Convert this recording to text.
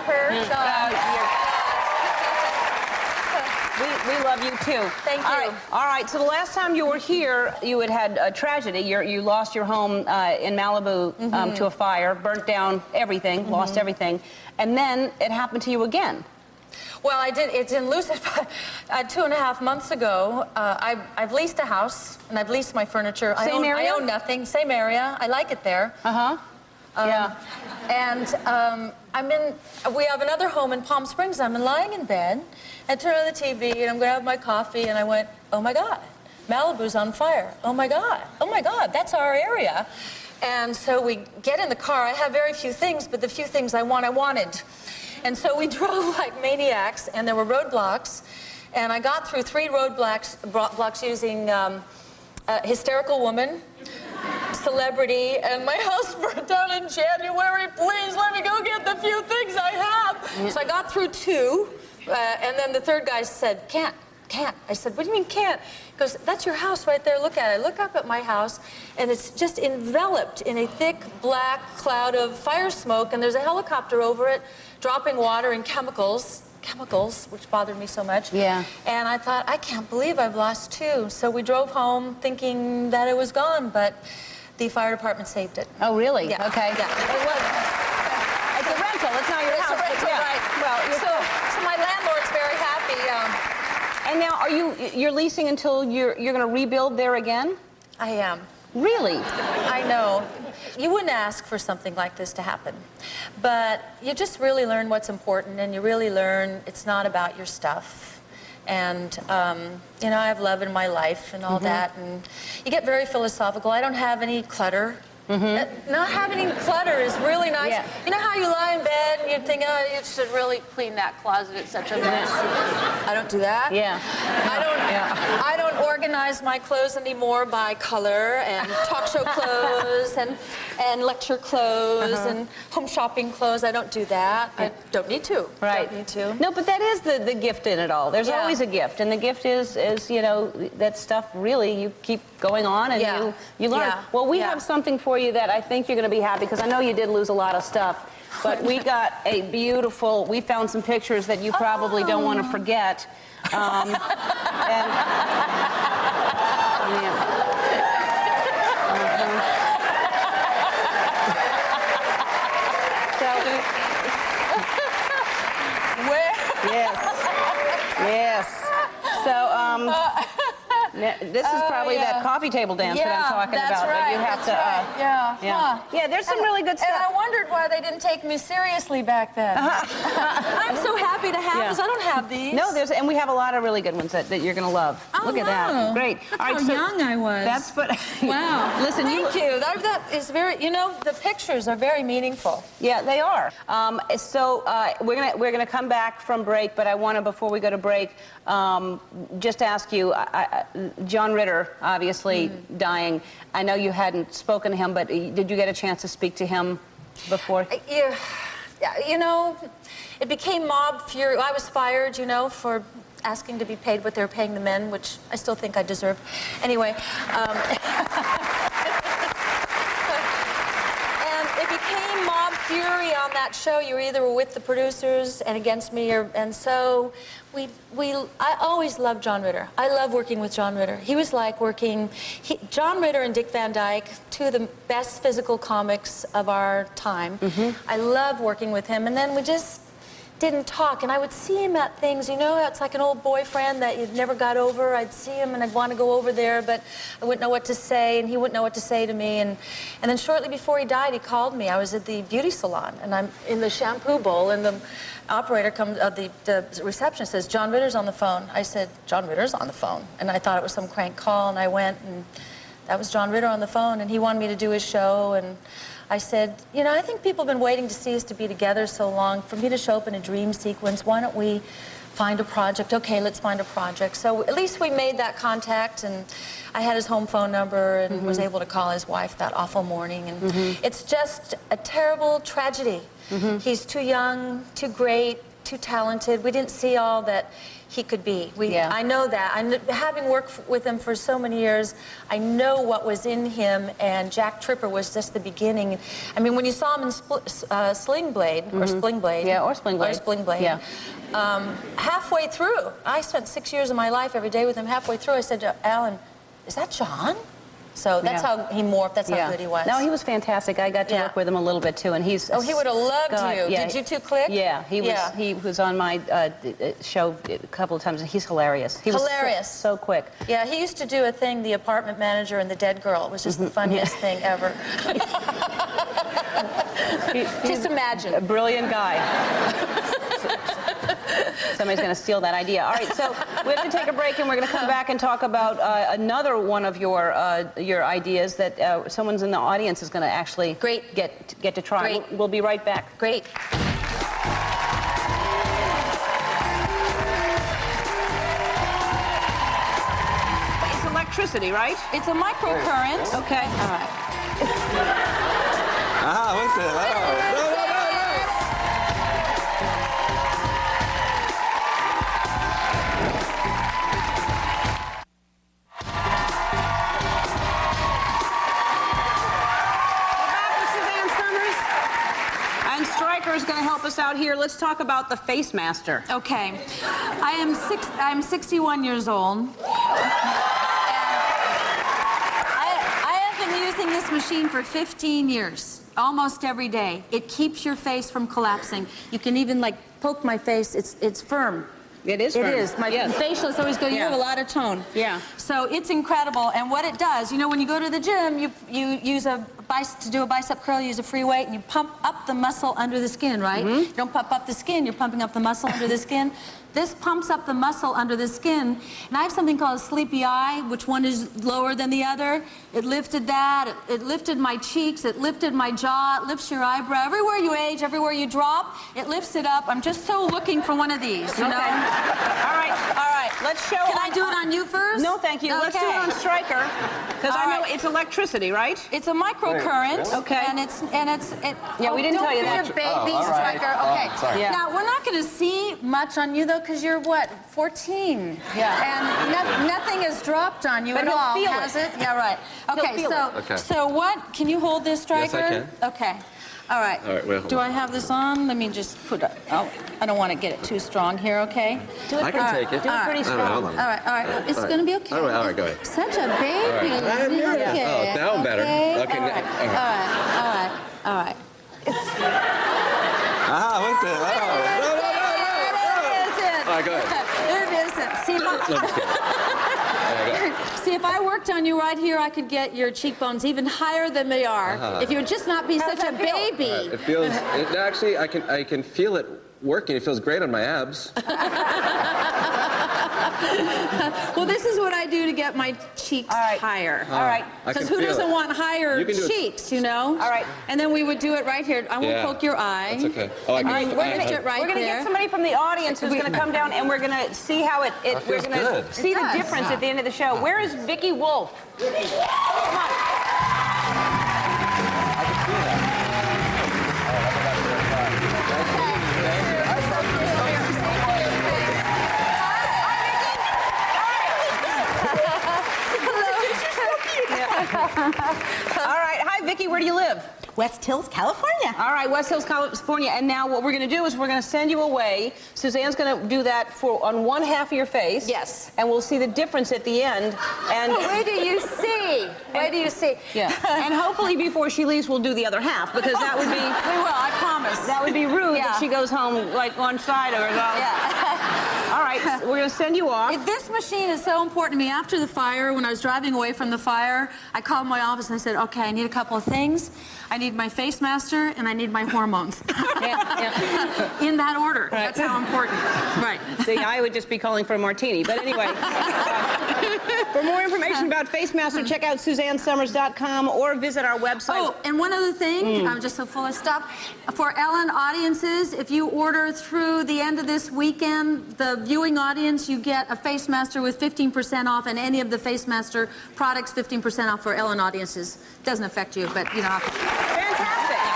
her. We love you too. Thank you. All right. So the last time you were here, you had a tragedy. You lost your home in Malibu to a fire, burnt down everything, lost everything, and then it happened to you again. Well, I did. It's in Lucid. 2.5 months ago, I've leased a house and I've leased my furniture. Same area? I own nothing. Same area. I like it there. Yeah. And we have another home in Palm Springs. I'm lying in bed. I turn on the TV and I'm going to have my coffee and I went, oh my God, Malibu's on fire. Oh my God, that's our area. And so we get in the car. I have very few things, but the few things I wanted. And so we drove like maniacs, and there were roadblocks. And I got through 3 roadblocks using hysterical woman, celebrity, and my house burned down in January. Please let me go get the few things I have. So I got through 2, and then the third guy said, can't. I said, what do you mean can't? He goes, that's your house right there, look at it. I look up at my house, and it's just enveloped in a thick black cloud of fire smoke, and there's a helicopter over it, dropping water and chemicals, which bothered me so much. Yeah. And I thought, I can't believe I've lost 2. So we drove home thinking that it was gone, but the fire department saved it. Oh, really? Yeah. Okay. Yeah. It's a rental. It's not your house. It's a rental, yeah. right. Well, So my landlord's very happy. And now, you're leasing until you're going to rebuild there again? I am. Really? I know. You wouldn't ask for something like this to happen. But you just really learn what's important, and you really learn it's not about your stuff. And, you know, I have love in my life and all that, and you get very philosophical. I don't have any clutter. Not having any clutter is really nice. Yeah. You know how you lie in bed and you think, oh, you should really clean that closet, it's such a mess. I don't do that. Yeah. I don't organize my clothes anymore by color and talk show clothes and lecture clothes and home shopping clothes. I don't do that. I don't need to. Right. Don't need to. No, but that is the gift in it all. There's always a gift, and the gift is you know, that stuff really you keep going on and you learn. Yeah. Well, we have something for you that I think you're going to be happy, because I know you did lose a lot of stuff. But we got a beautiful, we found some pictures that you probably don't want to forget. Yes. So, this is probably that coffee table dance that I'm talking about. Right, That you have to. Yeah, there's some really good stuff. And I wondered why they didn't take me seriously back then. I'm so happy to have this. I don't have these. No, and we have a lot of really good ones that you're going to love. Oh, Look at that. Great. Look how young I was. That's what. Wow. Listen, Thank you. That is very. You know, the pictures are very meaningful. Yeah, they are. So we're gonna come back from break, but I want to, before we go to break, just ask you. John Ritter, obviously dying. I know you hadn't spoken to him, but did you get a chance to speak to him before? Yeah, you know, it became mob fury. I was fired, you know, for asking to be paid what they're paying the men, which I still think I deserve. Anyway. And it became mob fury on that show. You were either with the producers and against me, and so I always loved John Ritter. I love working with John Ritter. He was like John Ritter and Dick Van Dyke, 2 of the best physical comics of our time. I love working with him, and then we just didn't talk, and I would see him at things, you know, it's like an old boyfriend that you've never got over. I'd see him and I'd want to go over there, but I wouldn't know what to say, and he wouldn't know what to say to me, and then shortly before he died, he called me. I was at the beauty salon, and I'm in the shampoo bowl, and the operator comes, the receptionist says, John Ritter's on the phone. I said, John Ritter's on the phone, and I thought it was some crank call, and I went, and that was John Ritter on the phone, and he wanted me to do his show, and I said, you know, I think people have been waiting to see us to be together so long, for me to show up in a dream sequence. Why don't we find a project? Okay, let's find a project. So at least we made that contact, and I had his home phone number and was able to call his wife that awful morning. And it's just a terrible tragedy. He's too young, too great, too talented. We didn't see all that he could be. I know that. Having worked with him for so many years, I know what was in him, and Jack Tripper was just the beginning. I mean, when you saw him in Sling Blade, or Spling Blade. Yeah, or Spling Blade. Or Spling Blade. Yeah. Halfway through, I spent 6 years of my life every day with him. Halfway through, I said to Alan, is that John? So that's how he morphed. That's how good he was. No, he was fantastic. I got to work with him a little bit too, and he's. Oh, he would have loved you. Yeah. Did you two click? Yeah, he was. He was on my show a couple of times, and he's hilarious. He was hilarious. So quick. Yeah, he used to do a thing, The Apartment Manager and the Dead Girl. It was just the funniest thing ever. Just imagine. A brilliant guy. Somebody's going to steal that idea. All right, so we have to take a break, and we're going to come back and talk about another one of your ideas that someone in the audience is going to actually get to try. We'll be right back. Great. It's electricity, right? It's a microcurrent. Okay. All right. What's that? No. Is going to help us out here. Let's talk about the Face Master. Okay. I'm 61 years old. And I have been using this machine for 15 years, almost every day. It keeps your face from collapsing. You can even like poke my face. It's firm. It is firm. It is. My facial is always going, you have a lot of tone. Yeah. So it's incredible. And what it does, you know, when you go to the gym, you use to do a bicep curl, you use a free weight, and you pump up the muscle under the skin, right? You don't pump up the skin, you're pumping up the muscle under the skin. This pumps up the muscle under the skin. And I have something called a sleepy eye, which one is lower than the other. It lifted that. It lifted my cheeks. It lifted my jaw. It lifts your eyebrow. Everywhere you age, everywhere you drop, it lifts it up. I'm just so looking for one of these, you know? All right. All right. Let's show. Can I do it on you first? No, thank you. Okay. Let's do it on Stryker. Because I know it's electricity, right? It's a microcurrent. Okay. And it's we didn't tell you that. Don't be a baby, Stryker. Okay. Sorry. Yeah. Now, we're not going to see much on you, though, because you're, what, 14? Yeah. And nothing has dropped on you But at he'll all, feel has it. it? Yeah, right. Okay, so what? Can you hold this, Stryker? Yes, I can. Okay. All right. All right, wait, hold Do on. I have this on? Let me just put it. Oh, I don't want to get it too strong here, okay? I can take it. Do it pretty strong. Hold on. All right. It's going to be okay. All right, go ahead. Such a baby. All right. Okay. Oh, now I'm better. Okay, All right. What's that? It isn't. All right, go ahead. It isn't. See, No, I'm just kidding. See, if I worked on you right here, I could get your cheekbones even higher than they are. If you would just not be such a baby. It feels. Actually, I can feel it working. It feels great on my abs. Well, this is what I do to get my cheeks higher. All right. Because who doesn't want higher cheeks, you know? All right. And then we would do it right here. I won't poke your eye. That's okay. Oh, I can. We're going to get right We're going to get somebody from the audience who's going to come down, and we're going to see how we're feels going to good. see the difference at the end of the show. Where is Vicki Wolf? Come on. All right. Hi, Vicki. Where do you live? West Hills, California. All right, West Hills, California. And now what we're going to do is we're going to send you away. Suzanne's going to do that on one half of your face. Yes. And we'll see the difference at the end. And Where do you see? Where do you see? yeah. And hopefully before she leaves, we'll do the other half, because that would be We will, I promise. that would be rude if she goes home like one side or the Yeah. All right, so we're going to send you off. This machine is so important to me. After the fire, when I was driving away from the fire, I called my office and I said, okay, I need a couple of things. I need my face master and I need my hormones. In that order. That's how important. Right. See, I would just be calling for a martini. But anyway, for more information about Face Master, check out SuzanneSummers.com or visit our website. Oh, and one other thing, I'm just so full of stuff. For Ellen audiences, if you order through the end of this weekend, the viewing audience, you get a Face Master with 15% off, and any of the Face Master products, 15% off for Ellen audiences. Doesn't affect you, but you know. Fantastic.